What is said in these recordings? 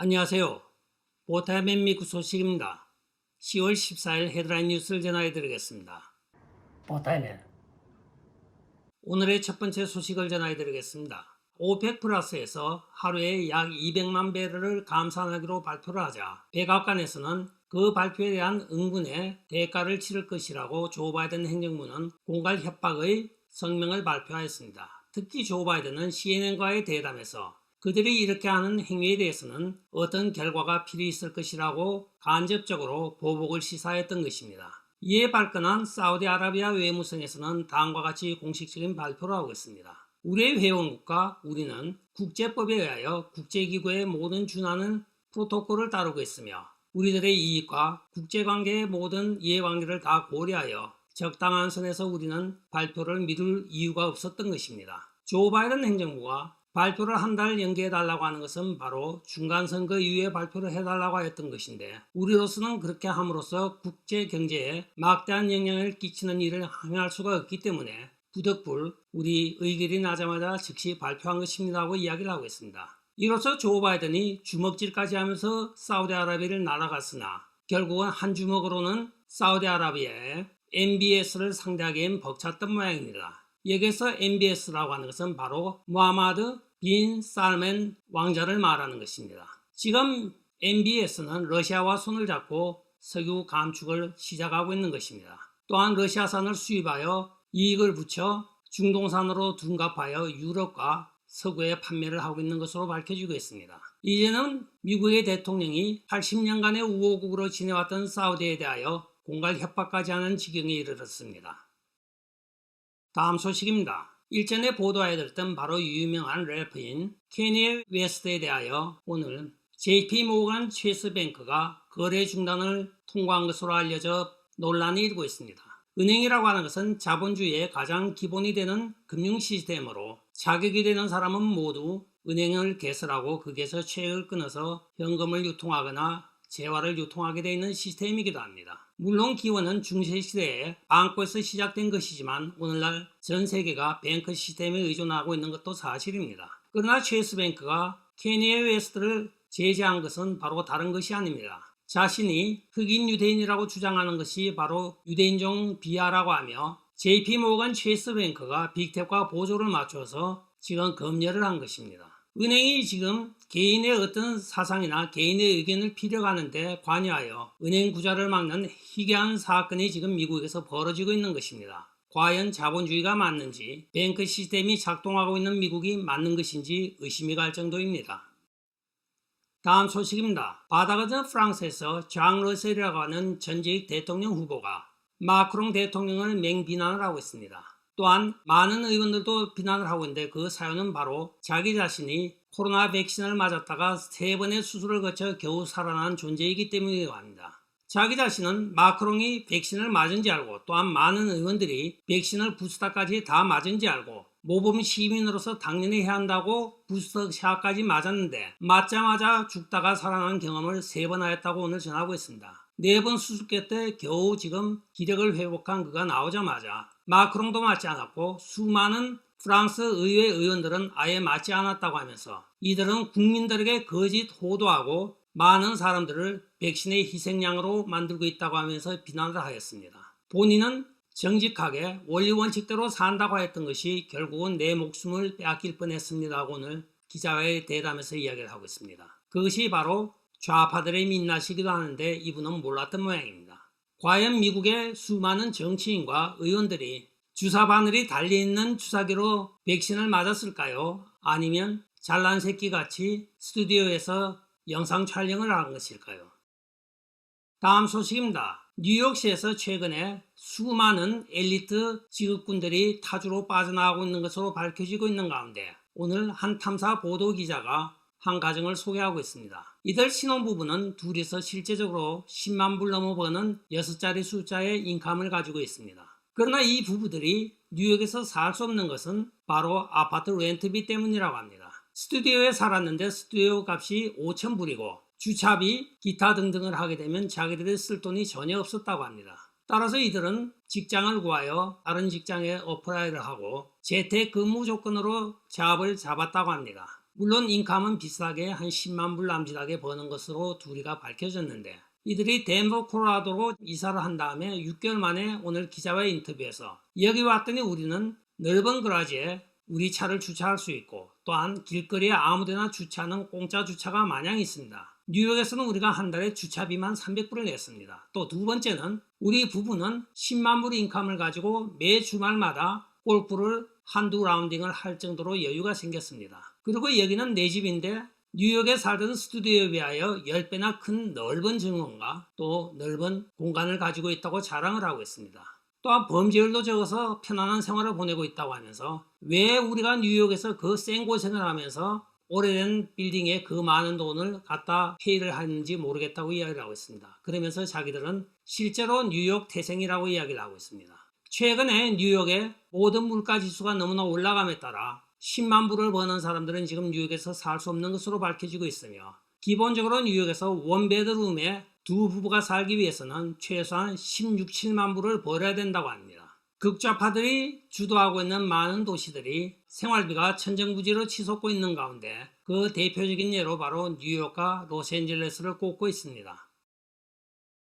안녕하세요. 보타맨 미국 소식입니다. 10월 14일 헤드라인 뉴스를 전해드리겠습니다. 보타이맨. 오늘의 첫 번째 소식을 전해드리겠습니다. 오펙 플러스에서 하루에 약 200만 배럴을 감산하기로 발표를 하자 백악관에서는 그 발표에 대한 응분에 대가를 치를 것이라고 조 바이든 행정부는 공갈 협박의 성명을 발표하였습니다. 특히 조 바이든은 CNN과의 대담에서 그들이 이렇게 하는 행위에 대해서는 어떤 결과가 필요 있을 것이라고 간접적으로 보복을 시사했던 것입니다. 이에 발끈한 사우디아라비아 외무성에서는 다음과 같이 공식적인 발표를 하고 있습니다. 우리의 회원국과 우리는 국제법에 의하여 국제기구의 모든 준하는 프로토콜을 따르고 있으며 우리들의 이익과 국제관계의 모든 이해관계를 다 고려하여 적당한 선에서 우리는 발표를 미룰 이유가 없었던 것입니다. 조 바이든 행정부가 발표를 한 달 연기해달라고 하는 것은 바로 중간선거 이후에 발표를 해달라고 했던 것인데 우리로서는 그렇게 함으로써 국제경제에 막대한 영향을 끼치는 일을 행할 수가 없기 때문에 부득불 우리 의결이 나자마자 즉시 발표한 것입니다고 이야기를 하고 있습니다. 이로써 조 바이든이 주먹질까지 하면서 사우디아라비아를 날아갔으나 결국은 한 주먹으로는 사우디아라비아의 MBS를 상대하기엔 벅찼던 모양입니다. 여기서 MBS라고 하는 것은 바로 무하마드 빈 살만 왕자를 말하는 것입니다. 지금 MBS는 러시아와 손을 잡고 석유 감축을 시작하고 있는 것입니다. 또한 러시아산을 수입하여 이익을 붙여 중동산으로 둔갑하여 유럽과 서구에 판매를 하고 있는 것으로 밝혀지고 있습니다. 이제는 미국의 대통령이 80년간의 우호국으로 지내왔던 사우디에 대하여 공갈 협박까지 하는 지경에 이르렀습니다. 다음 소식입니다. 일전에 보도하였던 바로 유명한 래퍼인 캐니에 웨스트에 대하여 오늘 JP 모건 체이스뱅크가 거래 중단을 통보한 것으로 알려져 논란이 일고 있습니다. 은행이라고 하는 것은 자본주의의 가장 기본이 되는 금융 시스템으로 자격이 되는 사람은 모두 은행을 개설하고 거기에서 채액을 끊어서 현금을 유통하거나 재화를 유통하게 되어 있는 시스템이기도 합니다. 물론 기원은 중세시대에 앙코에서 시작된 것이지만 오늘날 전 세계가 뱅크 시스템에 의존하고 있는 것도 사실입니다. 그러나 체이스뱅크가 캐니에 웨스트를 제재한 것은 바로 다른 것이 아닙니다. 자신이 흑인 유대인이라고 주장하는 것이 바로 유대인종 비하라고 하며 JP모건 체이스뱅크가 빅텍과 보조를 맞춰서 지금 검열을 한 것입니다. 은행이 지금 개인의 어떤 사상이나 개인의 의견을 피력하는데 관여하여 은행 구좌를 막는 희귀한 사건이 지금 미국에서 벌어지고 있는 것입니다. 과연 자본주의가 맞는지 뱅크 시스템이 작동하고 있는 미국이 맞는 것인지 의심이 갈 정도입니다. 다음 소식입니다. 바다거든 프랑스에서 장 러셀이라고 하는 전직 대통령 후보가 마크롱 대통령을 맹비난을 하고 있습니다. 또한 많은 의원들도 비난을 하고 있는데 그 사연은 바로 자기 자신이 코로나 백신을 맞았다가 3번의 수술을 거쳐 겨우 살아난 존재이기 때문이라고 합니다. 자기 자신은 마크롱이 백신을 맞은지 알고 또한 많은 의원들이 백신을 부스터까지 다 맞은지 알고 모범 시민으로서 당연히 해야 한다고 부스터샷까지 맞았는데 맞자마자 죽다가 살아난 경험을 3번 하였다고 오늘 전하고 있습니다. 4번 수술계 때 겨우 지금 기력을 회복한 그가 나오자마자 마크롱도 맞지 않았고 수많은 프랑스 의회 의원들은 아예 맞지 않았다고 하면서 이들은 국민들에게 거짓 호도하고 많은 사람들을 백신의 희생양으로 만들고 있다고 하면서 비난을 하였습니다. 본인은 정직하게 원리 원칙대로 산다고 했던 것이 결국은 내 목숨을 빼앗길 뻔했습니다고 오늘 기자와의 대담에서 이야기를 하고 있습니다. 그것이 바로 좌파들의 민낯이기도 하는데 이분은 몰랐던 모양입니다. 과연 미국의 수많은 정치인과 의원들이 주사 바늘이 달려있는 주사기로 백신을 맞았을까요? 아니면 잘난 새끼같이 스튜디오에서 영상 촬영을 한 것일까요? 다음 소식입니다. 뉴욕시에서 최근에 수많은 엘리트 지급군들이 타주로 빠져나가고 있는 것으로 밝혀지고 있는 가운데 오늘 한 탐사 보도 기자가 한 가정을 소개하고 있습니다. 이들 신혼부부는 둘이서 실제적으로 10만 불 넘어 버는 6자리 숫자의 인컴을 가지고 있습니다. 그러나 이 부부들이 뉴욕에서 살 수 없는 것은 바로 아파트 렌트비 때문이라고 합니다. 스튜디오에 살았는데 스튜디오 값이 5,000불이고 주차비, 기타 등등을 하게 되면 자기들이 쓸 돈이 전혀 없었다고 합니다. 따라서 이들은 직장을 구하여 다른 직장에 어플라이를 하고 재택 근무 조건으로 잡을 잡았다고 합니다. 물론 인컴은 비슷하게 한 10만 불 남짓하게 버는 것으로 둘이가 밝혀졌는데 이들이 덴버 콜로라도로 이사를 한 다음에 6개월 만에 오늘 기자와의 인터뷰에서 여기 왔더니 우리는 넓은 거라지에 우리 차를 주차할 수 있고 또한 길거리에 아무데나 주차하는 공짜 주차가 마냥 있습니다. 뉴욕에서는 우리가 한 달에 주차비만 300불을 냈습니다. 또 두 번째는 우리 부부는 10만 불 인컴을 가지고 매 주말마다 골프를 한두 라운딩을 할 정도로 여유가 생겼습니다. 그리고 여기는 내 집인데 뉴욕에 살던 스튜디오에 비하여 10배나 큰 넓은 정원과 또 넓은 공간을 가지고 있다고 자랑을 하고 있습니다. 또한 범죄율도 적어서 편안한 생활을 보내고 있다고 하면서 왜 우리가 뉴욕에서 그 생고생을 하면서 오래된 빌딩에 그 많은 돈을 갖다 페이를 하는지 모르겠다고 이야기를 하고 있습니다. 그러면서 자기들은 실제로 뉴욕 태생이라고 이야기를 하고 있습니다. 최근에 뉴욕의 모든 물가지수가 너무나 올라감에 따라 10만 불을 버는 사람들은 지금 뉴욕에서 살 수 없는 것으로 밝혀지고 있으며 기본적으로 뉴욕에서 원베드룸에 두 부부가 살기 위해서는 최소한 16, 7만 불을 벌어야 된다고 합니다. 극좌파들이 주도하고 있는 많은 도시들이 생활비가 천정부지로 치솟고 있는 가운데 그 대표적인 예로 바로 뉴욕과 로스앤젤레스를 꼽고 있습니다.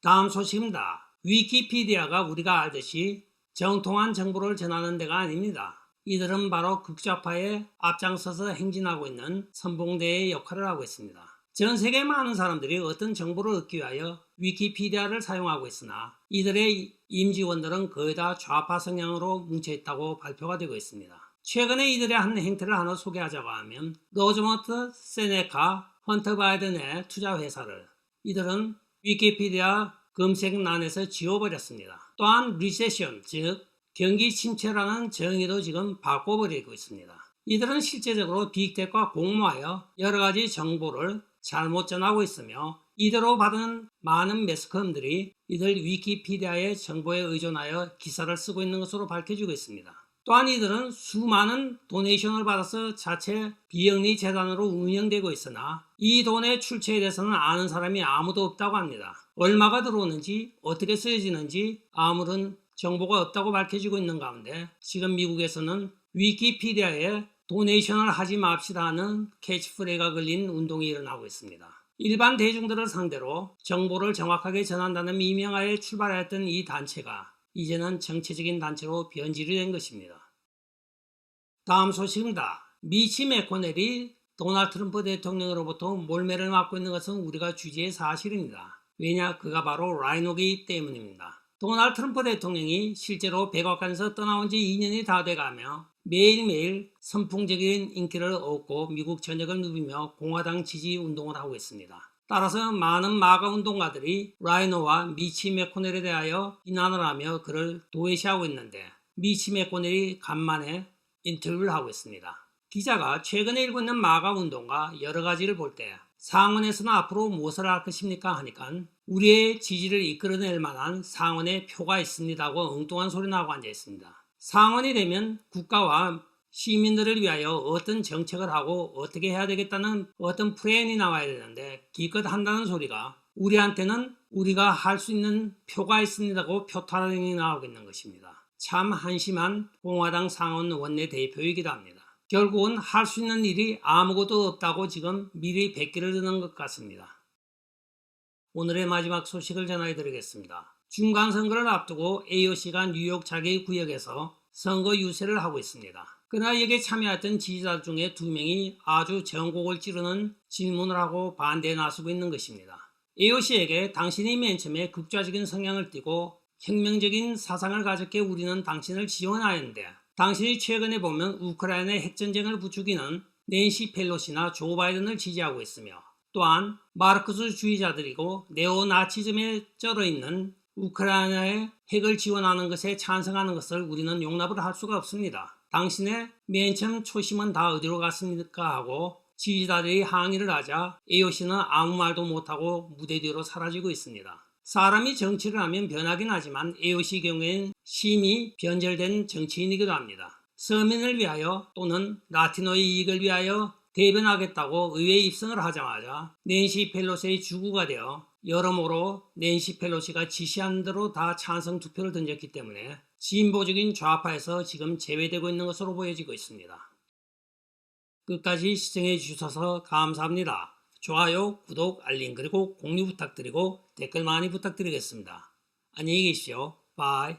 다음 소식입니다. 위키피디아가 우리가 알듯이 정통한 정보를 전하는 데가 아닙니다. 이들은 바로 극좌파에 앞장서서 행진하고 있는 선봉대의 역할을 하고 있습니다. 전 세계 많은 사람들이 어떤 정보를 얻기 위하여 위키피디아를 사용하고 있으나 이들의 임직원들은 거의 다 좌파 성향으로 뭉쳐있다고 발표가 되고 있습니다. 최근에 이들의 한 행태를 하나 소개하자고 하면 로즈먼트 세네카 헌터 바이든의 투자 회사를 이들은 위키피디아 검색란에서 지워버렸습니다. 또한 리세션 즉 경기 침체라는 정의도 지금 바꿔버리고 있습니다. 이들은 실제적으로 빅테크와 공모하여 여러가지 정보를 잘못 전하고 있으며 이대로 받은 많은 매스컴들이 이들 위키피디아의 정보에 의존하여 기사를 쓰고 있는 것으로 밝혀지고 있습니다. 또한 이들은 수많은 도네이션을 받아서 자체 비영리 재단으로 운영되고 있으나 이 돈의 출처에 대해서는 아는 사람이 아무도 없다고 합니다. 얼마가 들어오는지 어떻게 쓰여지는지 아무런 정보가 없다고 밝혀지고 있는 가운데 지금 미국에서는 위키피디아에 도네이션을 하지 맙시다 하는 캐치프레이가 걸린 운동이 일어나고 있습니다. 일반 대중들을 상대로 정보를 정확하게 전한다는 미명하에 출발했던 이 단체가 이제는 정치적인 단체로 변질이 된 것입니다. 다음 소식입니다. 미치 매코넬이 도널드 트럼프 대통령으로부터 몰매를 맞고 있는 것은 우리가 주지의 사실입니다. 왜냐? 그가 바로 라이노기 때문입니다. 도널드 트럼프 대통령이 실제로 백악관에서 떠나온 지 2년이 다 돼가며 매일매일 선풍적인 인기를 얻고 미국 전역을 누비며 공화당 지지 운동을 하고 있습니다. 따라서 많은 마가 운동가들이 라이노와 미치 매코넬에 대하여 비난을 하며 그를 도외시하고 있는데 미치 매코넬이 간만에 인터뷰를 하고 있습니다. 기자가 최근에 일고 있는 마가 운동과 여러 가지를 볼 때 상원에서는 앞으로 무엇을 할 것입니까 하니까 우리의 지지를 이끌어낼 만한 상원의 표가 있습니다고 엉뚱한 소리 나고 앉아 있습니다. 상원이 되면 국가와 시민들을 위하여 어떤 정책을 하고 어떻게 해야 되겠다는 어떤 플랜이 나와야 되는데 기껏 한다는 소리가 우리한테는 우리가 할 수 있는 표가 있습니다고 표타령이 나오고 있는 것입니다. 참 한심한 공화당 상원 원내대표이기도 합니다. 결국은 할 수 있는 일이 아무것도 없다고 지금 미리 백기를 드는 것 같습니다. 오늘의 마지막 소식을 전해드리겠습니다. 중간선거를 앞두고 AOC가 뉴욕 자기 구역에서 선거 유세를 하고 있습니다. 그러나 여기에 참여했던 지지자 중에 2명이 아주 전곡을 찌르는 질문을 하고 반대에 나서고 있는 것입니다. AOC에게 당신이 맨 처음에 극좌적인 성향을 띠고 혁명적인 사상을 가졌기에 우리는 당신을 지원하였는데 당신이 최근에 보면 우크라이나의 핵전쟁을 부추기는 낸시 펠로시나 조 바이든을 지지하고 있으며 또한 마르크스주의자들이고 네오나치즘에 쩔어있는 우크라이나의 핵을 지원하는 것에 찬성하는 것을 우리는 용납을 할 수가 없습니다. 당신의 맨 처음 초심은 다 어디로 갔습니까? 하고 지지자들이 항의를 하자 AOC는 아무 말도 못하고 무대 뒤로 사라지고 있습니다. 사람이 정치를 하면 변하긴 하지만 AOC 경우에는 심히 변절된 정치인이기도 합니다. 서민을 위하여 또는 라티노의 이익을 위하여 대변하겠다고 의회에 입성을 하자마자 낸시 펠로시의 주구가 되어 여러모로 낸시 펠로시가 지시한 대로 다 찬성 투표를 던졌기 때문에 진보적인 좌파에서 지금 제외되고 있는 것으로 보여지고 있습니다. 끝까지 시청해 주셔서 감사합니다. 좋아요, 구독, 알림 그리고 공유 부탁드리고 댓글 많이 부탁드리겠습니다. 안녕히 계십시오. 바이.